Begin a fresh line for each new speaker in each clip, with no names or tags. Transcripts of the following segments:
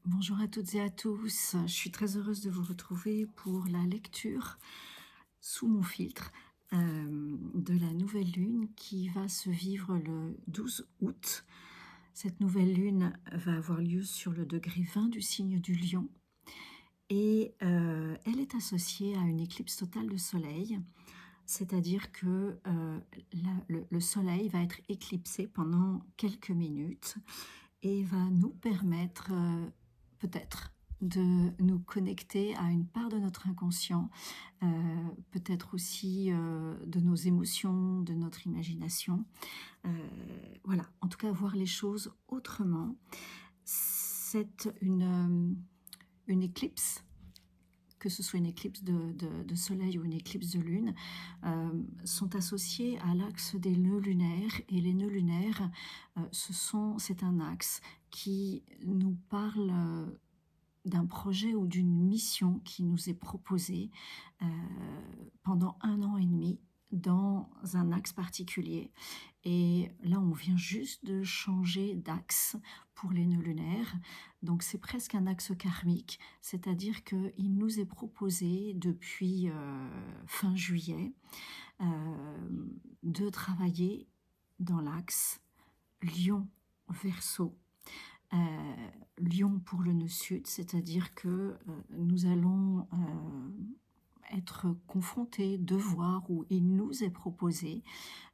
Bonjour à toutes et à tous, je suis très heureuse de vous retrouver pour la lecture sous mon filtre de la nouvelle lune qui va se vivre le 12 août. Cette nouvelle lune va avoir lieu sur le degré 20 du signe du Lion et elle est associée à une éclipse totale de soleil, c'est-à-dire que le soleil va être éclipsé pendant quelques minutes et va nous permettre peut-être de nous connecter à une part de notre inconscient, peut-être aussi de nos émotions, de notre imagination. Voilà, en tout cas voir les choses autrement. C'est une éclipse, que ce soit une éclipse de soleil ou une éclipse de lune, sont associés à l'axe des nœuds lunaires. Et les nœuds lunaires, c'est un axe qui nous parle d'un projet ou d'une mission qui nous est proposée pendant 1 an et demi dans un axe particulier. Et là, on vient juste de changer d'axe pour les nœuds lunaires. Donc, c'est presque un axe karmique, c'est-à-dire qu'il nous est proposé depuis fin juillet de travailler dans l'axe Lion-Verseau. Lion pour le nœud sud, c'est-à-dire que nous allons être confrontés, devoir, ou il nous est proposé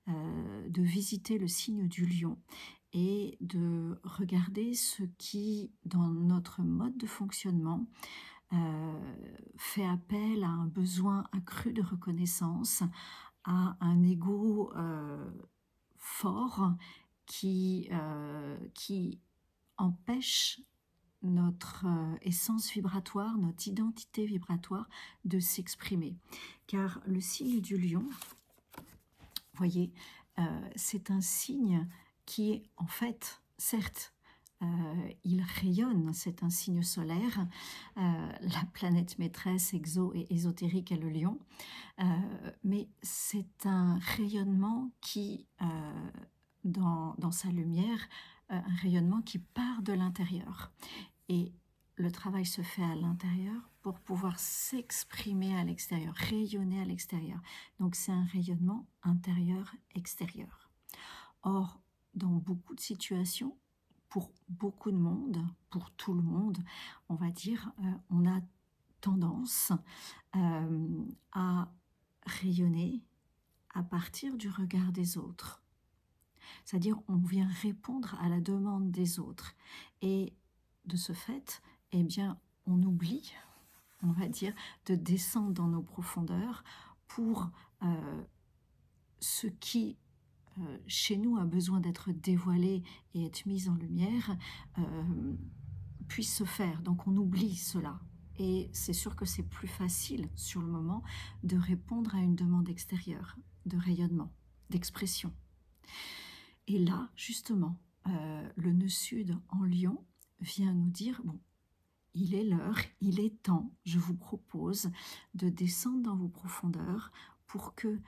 de visiter le signe du lion et de regarder ce qui, dans notre mode de fonctionnement, fait appel à un besoin accru de reconnaissance, à un ego fort qui empêche notre essence vibratoire, notre identité vibratoire de s'exprimer. Car le signe du lion, vous voyez, c'est un signe qui est en fait, certes, il rayonne, c'est un signe solaire, la planète maîtresse exo et ésotérique est le lion, mais c'est un rayonnement qui, dans sa lumière, un rayonnement qui part de l'intérieur. Et le travail se fait à l'intérieur pour pouvoir s'exprimer à l'extérieur, rayonner à l'extérieur. Donc c'est un rayonnement intérieur-extérieur. Or, dans beaucoup de situations, pour beaucoup de monde, pour tout le monde, on va dire, on a tendance à rayonner à partir du regard des autres. C'est-à-dire, on vient répondre à la demande des autres. Et de ce fait, eh bien, on oublie, on va dire, de descendre dans nos profondeurs pour ce qui, chez nous, a besoin d'être dévoilé et être mis en lumière, puisse se faire. Donc, on oublie cela. Et c'est sûr que c'est plus facile, sur le moment, de répondre à une demande extérieure, de rayonnement, d'expression. Et là, justement, le nœud sud en Lion vient nous dire, bon, il est l'heure, il est temps, je vous propose de descendre dans vos profondeurs pour que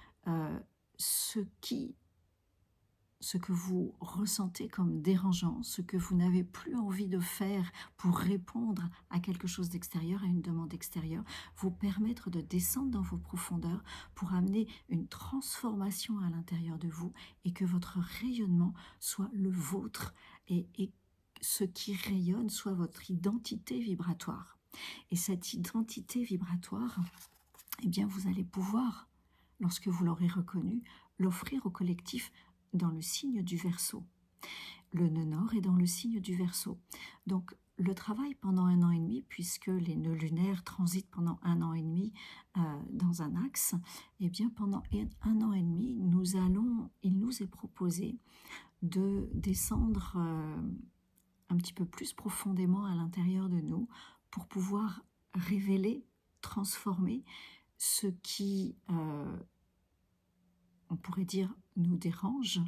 ce que vous ressentez comme dérangeant, ce que vous n'avez plus envie de faire pour répondre à quelque chose d'extérieur, à une demande extérieure, vous permettre de descendre dans vos profondeurs pour amener une transformation à l'intérieur de vous et que votre rayonnement soit le vôtre et ce qui rayonne soit votre identité vibratoire. Et cette identité vibratoire, eh bien, vous allez pouvoir, lorsque vous l'aurez reconnue, l'offrir au collectif dans le signe du Verseau. Le nœud nord est dans le signe du Verseau. Donc, le travail pendant 1 an et demi, puisque les nœuds lunaires transitent pendant 1 an et demi dans un axe, eh bien, pendant 1 an et demi, il nous est proposé de descendre un petit peu plus profondément à l'intérieur de nous pour pouvoir révéler, transformer ce qui, on pourrait dire, nous dérange,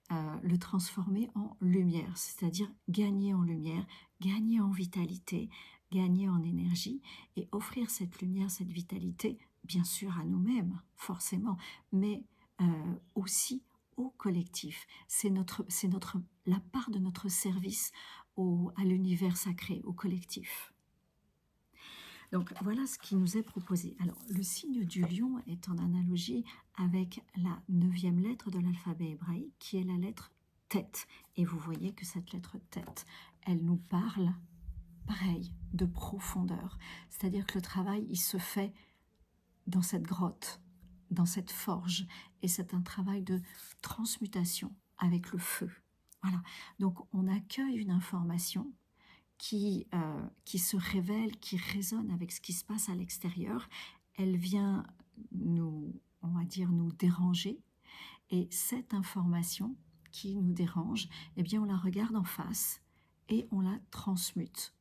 le transformer en lumière, c'est-à-dire gagner en lumière, gagner en vitalité, gagner en énergie et offrir cette lumière, cette vitalité, bien sûr à nous-mêmes, forcément, mais aussi au collectif. C'est la part de notre service à l'univers sacré, au collectif. Donc voilà ce qui nous est proposé. Alors le signe du lion est en analogie avec la 9e lettre de l'alphabet hébraïque, qui est la lettre tête. Et vous voyez que cette lettre tête, elle nous parle, pareil, de profondeur. C'est-à-dire que le travail, il se fait dans cette grotte, dans cette forge. Et c'est un travail de transmutation avec le feu. Voilà. Donc on accueille une information qui se révèle, qui résonne avec ce qui se passe à l'extérieur. Elle vient nous, on va dire, nous déranger. Et cette information qui nous dérange, eh bien, on la regarde en face et on la transmute.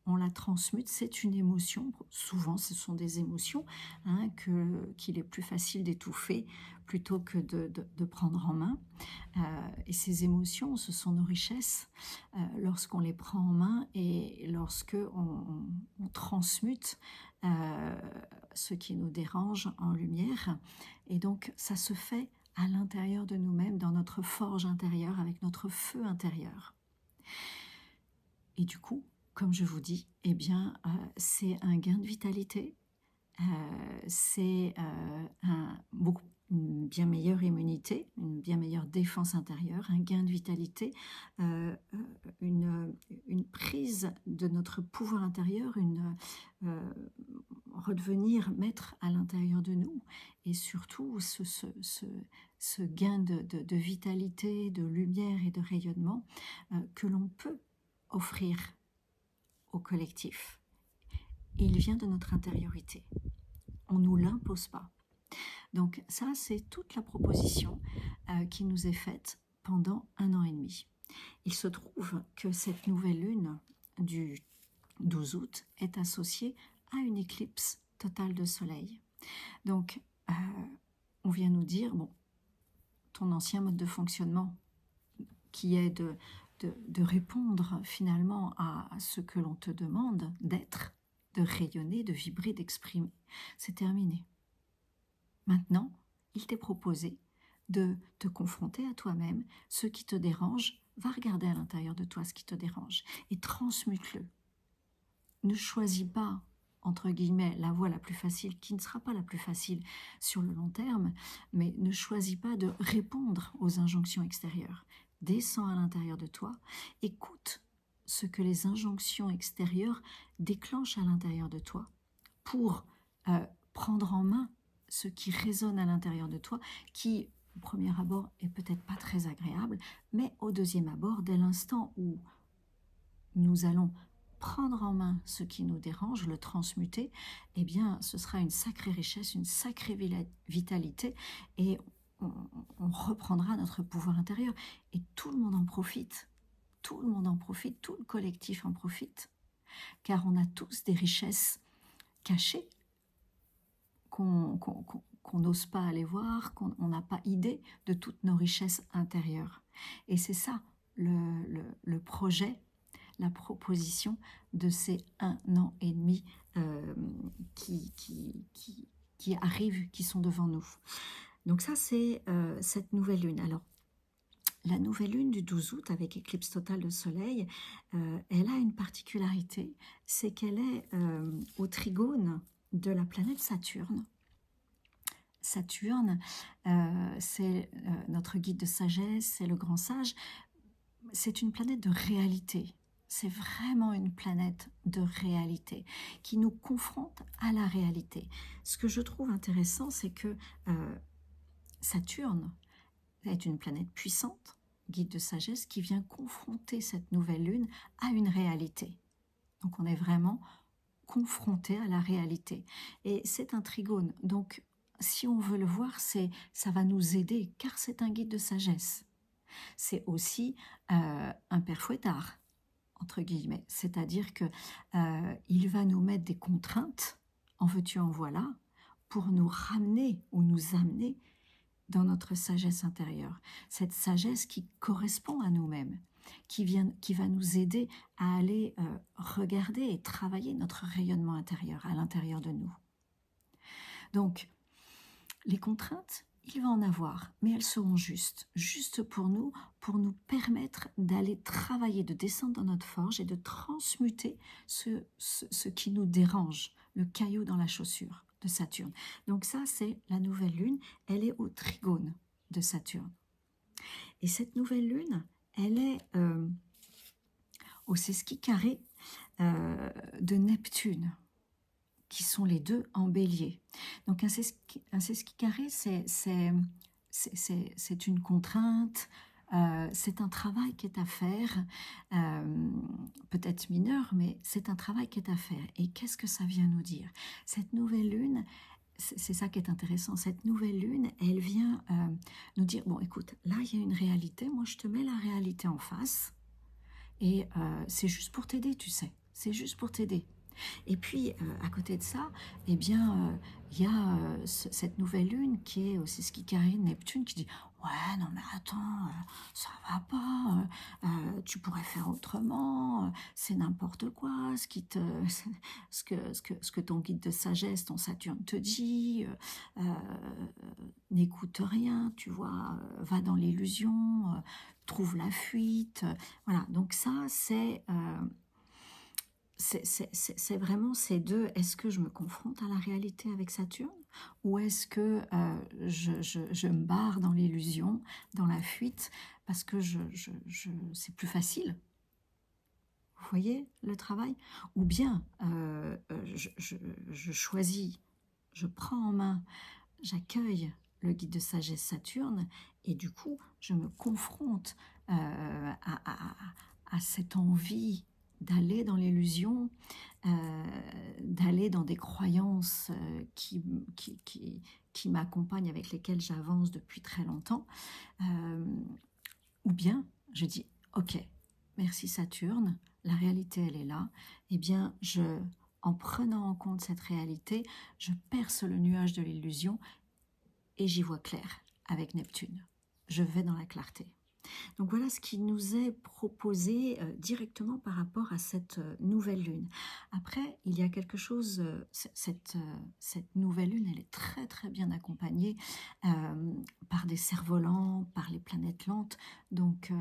On la transmute, c'est une émotion, souvent ce sont des émotions, hein, qu'il est plus facile d'étouffer plutôt que de prendre en main. Et ces émotions, ce sont nos richesses lorsqu'on les prend en main et lorsque on transmute ce qui nous dérange en lumière. Et donc ça se fait à l'intérieur de nous-mêmes, dans notre forge intérieure, avec notre feu intérieur. Et du coup, comme je vous dis, eh bien, c'est un gain de vitalité, c'est une bien meilleure immunité, une bien meilleure défense intérieure, un gain de vitalité, une prise de notre pouvoir intérieur, redevenir maître à l'intérieur de nous, et surtout ce gain de vitalité, de lumière et de rayonnement que l'on peut offrir au collectif. Et il vient de notre intériorité. On ne nous l'impose pas. Donc ça, c'est toute la proposition qui nous est faite pendant 1 an et demi. Il se trouve que cette nouvelle lune du 12 août est associée à une éclipse totale de soleil. Donc, on vient nous dire, bon, ton ancien mode de fonctionnement, qui est de répondre finalement à ce que l'on te demande d'être, de rayonner, de vibrer, d'exprimer, c'est terminé. Maintenant, il t'est proposé de te confronter à toi-même. Ce qui te dérange, va regarder à l'intérieur de toi ce qui te dérange et transmute-le. Ne choisis pas, entre guillemets, la voie la plus facile, qui ne sera pas la plus facile sur le long terme, mais ne choisis pas de répondre aux injonctions extérieures. Descends à l'intérieur de toi, écoute ce que les injonctions extérieures déclenchent à l'intérieur de toi pour prendre en main ce qui résonne à l'intérieur de toi, qui au premier abord est peut-être pas très agréable, mais au deuxième abord, dès l'instant où nous allons prendre en main ce qui nous dérange, le transmuter, eh bien ce sera une sacrée richesse, une sacrée vitalité, et on reprendra notre pouvoir intérieur, et tout le monde en profite, tout le monde en profite, tout le collectif en profite, car on a tous des richesses cachées qu'on n'ose pas aller voir, qu'on n'a pas idée de toutes nos richesses intérieures. Et c'est ça le projet, la proposition de ces 1 an et demi qui arrivent, qui sont devant nous. Donc ça, c'est cette nouvelle lune. Alors, la nouvelle lune du 12 août, avec éclipse totale de soleil, elle a une particularité, c'est qu'elle est au trigone de la planète Saturne. Saturne, c'est notre guide de sagesse, c'est le grand sage. C'est une planète de réalité. C'est vraiment une planète de réalité qui nous confronte à la réalité. Ce que je trouve intéressant, c'est que Saturne est une planète puissante, guide de sagesse, qui vient confronter cette nouvelle lune à une réalité. Donc on est vraiment confronté à la réalité. Et c'est un trigone. Donc si on veut le voir, ça va nous aider, car c'est un guide de sagesse. C'est aussi un père fouettard, entre guillemets. C'est-à-dire que il va nous mettre des contraintes, en veux-tu, en voilà, pour nous ramener ou nous amener dans notre sagesse intérieure. Cette sagesse qui correspond à nous-mêmes, qui va nous aider à aller regarder et travailler notre rayonnement intérieur à l'intérieur de nous. Donc, les contraintes, il va en avoir, mais elles seront justes pour nous permettre d'aller travailler, de descendre dans notre forge et de transmuter ce qui nous dérange, le caillou dans la chaussure de Saturne. Donc ça, c'est la nouvelle lune, elle est au trigone de Saturne. Et cette nouvelle lune, elle est au sesqui carré de Neptune, qui sont les deux en bélier. Donc un sesqui carré, c'est une contrainte, c'est un travail qui est à faire, peut-être mineur, mais c'est un travail qui est à faire. Et qu'est-ce que ça vient nous dire? Cette nouvelle lune, c'est ça qui est intéressant, cette nouvelle lune, elle vient nous dire, bon écoute, là il y a une réalité, moi je te mets la réalité en face, et c'est juste pour t'aider, tu sais, c'est juste pour t'aider. Et puis, à côté de ça, eh bien, il y a cette nouvelle lune qui est aussi ce qui carré Neptune qui dit « Ouais, non mais attends, ça va pas, tu pourrais faire autrement, c'est n'importe quoi, ce que ton guide de sagesse, ton Saturne te dit, n'écoute rien, tu vois, va dans l'illusion, trouve la fuite. » Voilà, donc ça, c'est vraiment ces deux. Est-ce que je me confronte à la réalité avec Saturne, ou est-ce que je me barre dans l'illusion, dans la fuite, parce que c'est plus facile? Vous voyez le travail? Ou bien je choisis, je prends en main, j'accueille le guide de sagesse Saturne, et du coup je me confronte à cette envie d'aller dans l'illusion, d'aller dans des croyances qui m'accompagnent, avec lesquelles j'avance depuis très longtemps, ou bien je dis ok, merci Saturne, la réalité elle est là, et bien en prenant en compte cette réalité, je perce le nuage de l'illusion et j'y vois clair avec Neptune. Je vais dans la clarté. Donc voilà ce qui nous est proposé directement par rapport à cette nouvelle lune. Après, il y a quelque chose, cette nouvelle lune, elle est très très bien accompagnée par des cerfs-volants, par les planètes lentes. Donc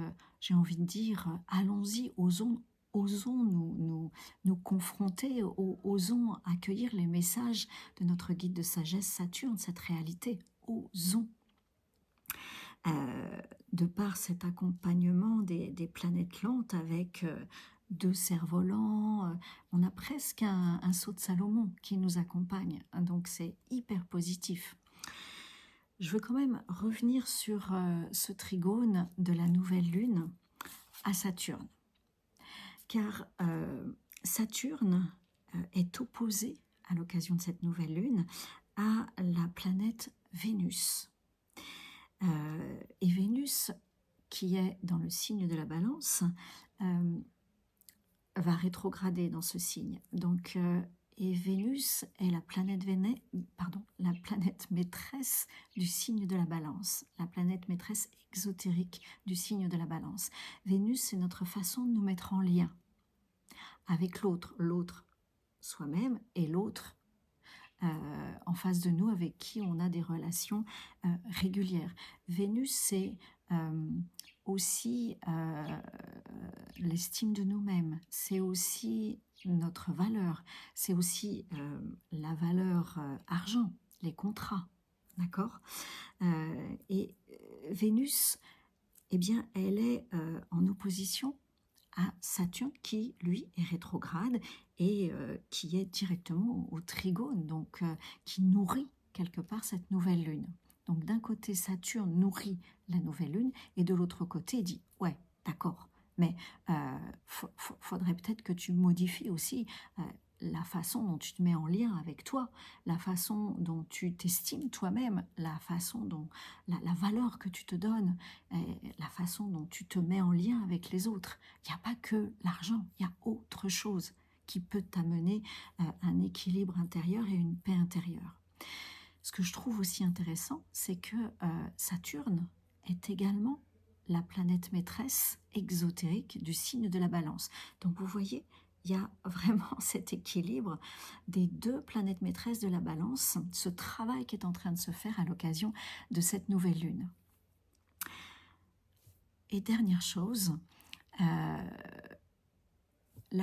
j'ai envie de dire, allons-y, osons nous confronter, osons accueillir les messages de notre guide de sagesse Saturne, cette réalité, osons. De par cet accompagnement des planètes lentes avec deux cerfs-volants, on a presque un saut de Salomon qui nous accompagne, donc c'est hyper positif. Je veux quand même revenir sur ce trigone de la nouvelle lune à Saturne, car Saturne est opposé à l'occasion de cette nouvelle lune à la planète Vénus. Et Vénus, qui est dans le signe de la Balance, va rétrograder dans ce signe. Donc, et Vénus est la planète maîtresse du signe de la Balance, la planète maîtresse exotérique du signe de la Balance. Vénus, c'est notre façon de nous mettre en lien avec l'autre soi-même, et l'autre en face de nous, avec qui on a des relations régulières. Vénus, c'est aussi l'estime de nous-mêmes, c'est aussi notre valeur, c'est aussi la valeur argent, les contrats, d'accord? Et Vénus, eh bien, elle est en opposition à Saturne, qui lui est rétrograde et qui est directement au trigone, donc qui nourrit quelque part cette nouvelle lune. Donc d'un côté, Saturne nourrit la nouvelle lune, et de l'autre côté, il dit ouais, d'accord, mais faudrait peut-être que tu modifies aussi la façon dont tu te mets en lien avec toi, la façon dont tu t'estimes toi-même, la façon dont la valeur que tu te donnes, la façon dont tu te mets en lien avec les autres. Il n'y a pas que l'argent, il y a autre chose qui peut t'amener un équilibre intérieur et une paix intérieure. Ce que je trouve aussi intéressant, c'est que Saturne est également la planète maîtresse exotérique du signe de la Balance. Donc vous voyez, il y a vraiment cet équilibre des deux planètes maîtresses de la balance, ce travail qui est en train de se faire à l'occasion de cette nouvelle lune. Et dernière chose, la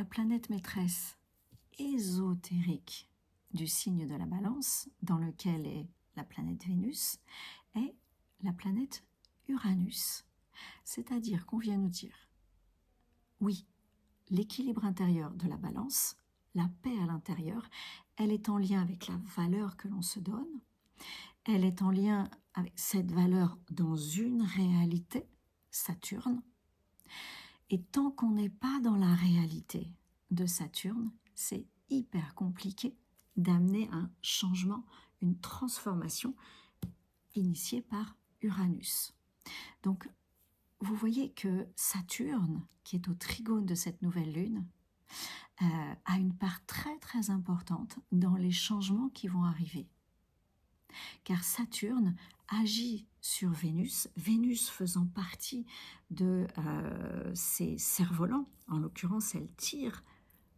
planète maîtresse ésotérique du signe de la balance, dans lequel est la planète Vénus, est la planète Uranus. C'est-à-dire qu'on vient nous dire, oui, l'équilibre intérieur de la balance, la paix à l'intérieur, elle est en lien avec la valeur que l'on se donne, elle est en lien avec cette valeur dans une réalité, Saturne, et tant qu'on n'est pas dans la réalité de Saturne, c'est hyper compliqué d'amener un changement, une transformation initiée par Uranus. Donc, vous voyez que Saturne, qui est au trigone de cette nouvelle lune, a une part très très importante dans les changements qui vont arriver. Car Saturne agit sur Vénus, Vénus faisant partie de ces cerfs-volants, en l'occurrence elle tire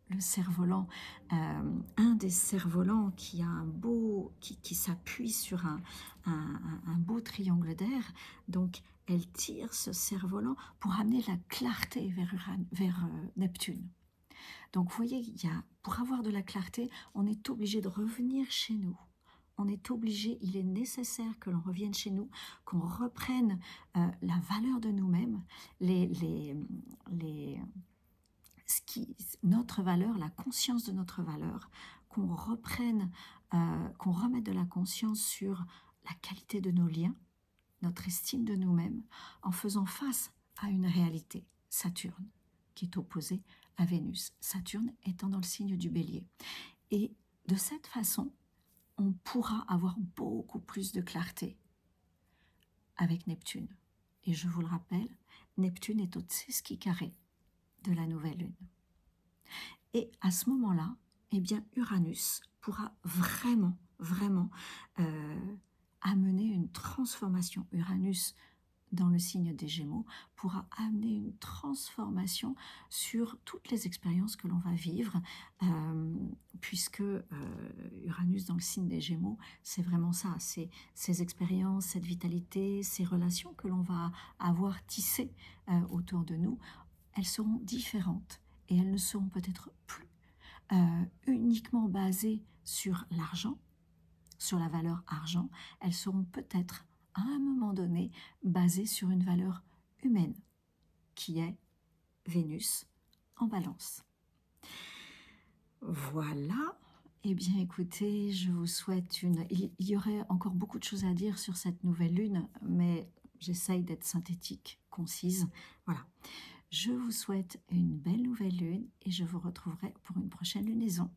le cerf-volant, un des cerfs-volants qui a un beau, qui s'appuie sur un beau triangle d'air, donc elle tire ce cerf-volant pour amener la clarté vers Neptune. Donc vous voyez, pour avoir de la clarté, on est obligé de revenir chez nous. On est obligé, il est nécessaire que l'on revienne chez nous, qu'on reprenne la valeur de nous-mêmes, notre valeur, la conscience de notre valeur, qu'on reprenne, qu'on remette de la conscience sur la qualité de nos liens, notre estime de nous-mêmes, en faisant face à une réalité, Saturne, qui est opposée à Vénus. Saturne étant dans le signe du Bélier. Et de cette façon, on pourra avoir beaucoup plus de clarté avec Neptune. Et je vous le rappelle, Neptune est au Tseski carré de la nouvelle lune. Et à ce moment-là, eh bien, Uranus pourra vraiment, vraiment amener une transformation. Uranus, dans le signe des Gémeaux, pourra amener une transformation sur toutes les expériences que l'on va vivre, puisque Uranus dans le signe des Gémeaux, c'est vraiment ça, c'est ces expériences, cette vitalité, ces relations que l'on va avoir tissées autour de nous, elles seront différentes et elles ne seront peut-être plus uniquement basées sur l'argent, sur la valeur argent, elles seront peut-être à un moment donné basées sur une valeur humaine qui est Vénus en balance. Voilà, eh bien écoutez, je vous souhaite il y aurait encore beaucoup de choses à dire sur cette nouvelle lune, mais j'essaye d'être synthétique, concise, voilà. Je vous souhaite une belle nouvelle lune et je vous retrouverai pour une prochaine lunaison.